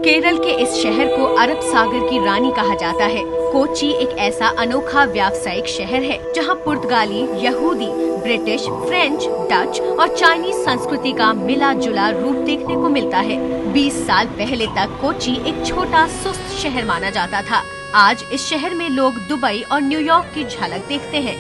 केरल के इस शहर को अरब सागर की रानी कहा जाता है। कोच्चि एक ऐसा अनोखा व्यावसायिक शहर है जहां पुर्तगाली, यहूदी, ब्रिटिश, फ्रेंच, डच और चाइनीज संस्कृति का मिला जुला रूप देखने को मिलता है। 20 साल पहले तक कोच्चि एक छोटा सुस्त शहर माना जाता था। आज इस शहर में लोग दुबई और न्यूयॉर्क की झलक देखते हैं।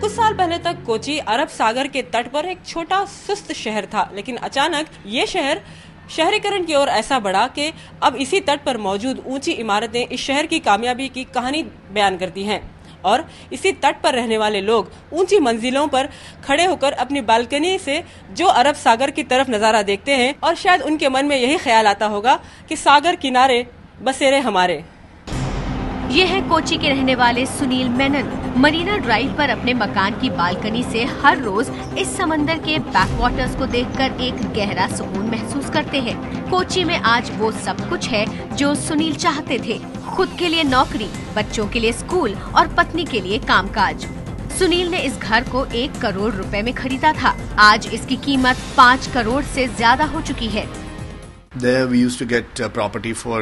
कुछ साल पहले तक कोच्चि अरब सागर के तट पर एक छोटा सुस्त शहर था, लेकिन अचानक ये शहर शहरीकरण की ओर ऐसा बढ़ा कि अब इसी तट पर मौजूद ऊंची इमारतें इस शहर की कामयाबी की कहानी बयान करती हैं। और इसी तट पर रहने वाले लोग ऊंची मंजिलों पर खड़े होकर अपनी बालकनी से जो अरब सागर की तरफ नजारा देखते हैं और शायद उनके मन में यही ख्याल आता होगा कि सागर किनारे बसेरे हमारे। ये है कोच्चि के रहने वाले सुनील मेनन। मरीना ड्राइव पर अपने मकान की बालकनी से हर रोज इस समंदर के बैकवाटर्स को देखकर एक गहरा सुकून महसूस करते हैं। कोच्चि में आज वो सब कुछ है जो सुनील चाहते थे। खुद के लिए नौकरी, बच्चों के लिए स्कूल और पत्नी के लिए कामकाज। सुनील ने इस घर को 1 करोड़ रुपए में खरीदा था। आज इसकी कीमत 5 करोड़ से ज्यादा हो चुकी है। There we used to get property for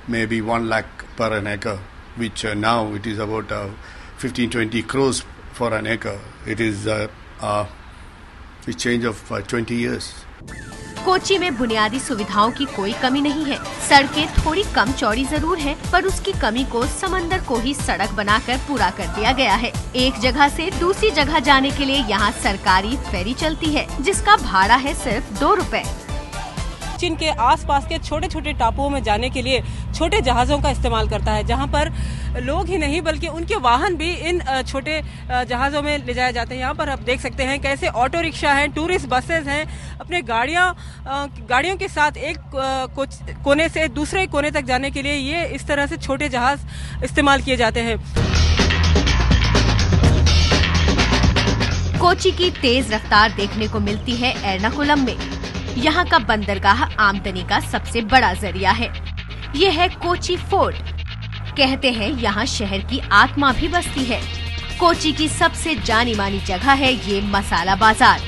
maybe 1 lakh per an acre, which now it is about 15-20 crores for an acre. It is a change of 20 years. Kochi में बुनियादी सुविधाओं की कोई कमी नहीं है। सड़कें थोड़ी कम चौड़ी जरूर हैं, पर उसकी कमी को समंदर को ही सड़क बनाकर पूरा कर दिया गया है। एक जगह से दूसरी जगह जाने के लिए यहाँ सरकारी फेरी चलती है, जिसका भाड़ा है सिर्फ 2 रुपए। चीन के आसपास के छोटे छोटे टापुओं में जाने के लिए छोटे जहाजों का इस्तेमाल करता है, जहां पर लोग ही नहीं बल्कि उनके वाहन भी इन छोटे जहाजों में ले जाए जाते हैं। यहाँ पर आप देख सकते हैं कैसे ऑटो रिक्शा हैं, टूरिस्ट बसेस हैं, अपने गाड़ियों के साथ एक कोने से दूसरे कोने तक जाने के लिए ये इस तरह से छोटे जहाज इस्तेमाल किए जाते हैं। कोच्चि की तेज रफ्तार देखने को मिलती है एर्नाकुलम में। यहाँ का बंदरगाह आमदनी का सबसे बड़ा जरिया है। ये है कोच्चि फोर्ट। कहते हैं यहाँ शहर की आत्मा भी बसती है। कोच्चि की सबसे जानी मानी जगह है ये मसाला बाजार।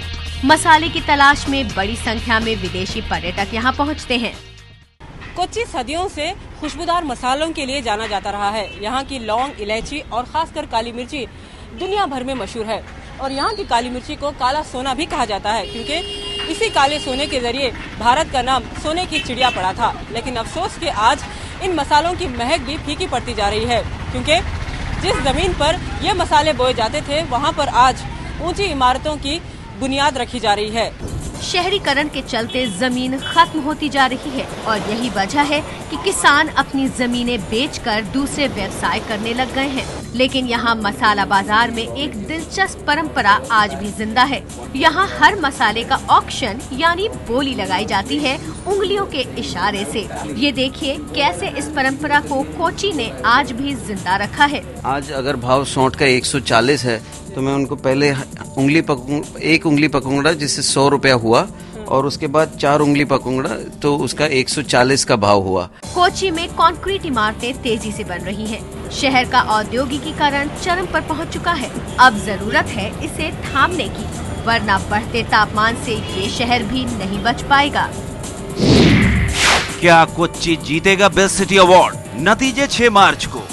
मसाले की तलाश में बड़ी संख्या में विदेशी पर्यटक यहाँ पहुँचते हैं। कोच्चि सदियों से खुशबूदार मसालों के लिए जाना जाता रहा है। यहाँ की लौंग, इलायची और खासकर काली मिर्ची दुनिया भर में मशहूर है। और यहाँ की काली मिर्ची को काला सोना भी कहा जाता है, क्योंकि इसी काले सोने के जरिए भारत का नाम सोने की चिड़िया पड़ा था। लेकिन अफसोस कि आज इन मसालों की महक भी फीकी पड़ती जा रही है, क्योंकि जिस जमीन पर ये मसाले बोए जाते थे वहाँ पर आज ऊंची इमारतों की बुनियाद रखी जा रही है। शहरीकरण के चलते जमीन खत्म होती जा रही है और यही वजह है कि किसान अपनी जमीनें बेचकर दूसरे व्यवसाय करने लग गए हैं। लेकिन यहाँ मसाला बाजार में एक दिलचस्प परंपरा आज भी जिंदा है। यहाँ हर मसाले का ऑक्शन यानी बोली लगाई जाती है उंगलियों के इशारे से। ये देखिए कैसे इस परंपरा को कोच्चि ने आज भी जिंदा रखा है। आज अगर भाव सौंठ का 140 है तो मैं उनको पहले एक उंगली पकूंगा जिससे 100 रुपया हुआ, और उसके बाद 4 उंगली पकूंगा तो उसका 140 का भाव हुआ। कोच्चि में कंक्रीट इमारतें तेजी से बन रही हैं। शहर का औद्योगिकीकरण चरम पर पहुंच चुका है। अब जरूरत है इसे थामने की, वरना बढ़ते तापमान से ये शहर भी नहीं बच पाएगा। क्या कोच्चि जीतेगा बेस्ट सिटी अवार्ड? नतीजे 6 मार्च को।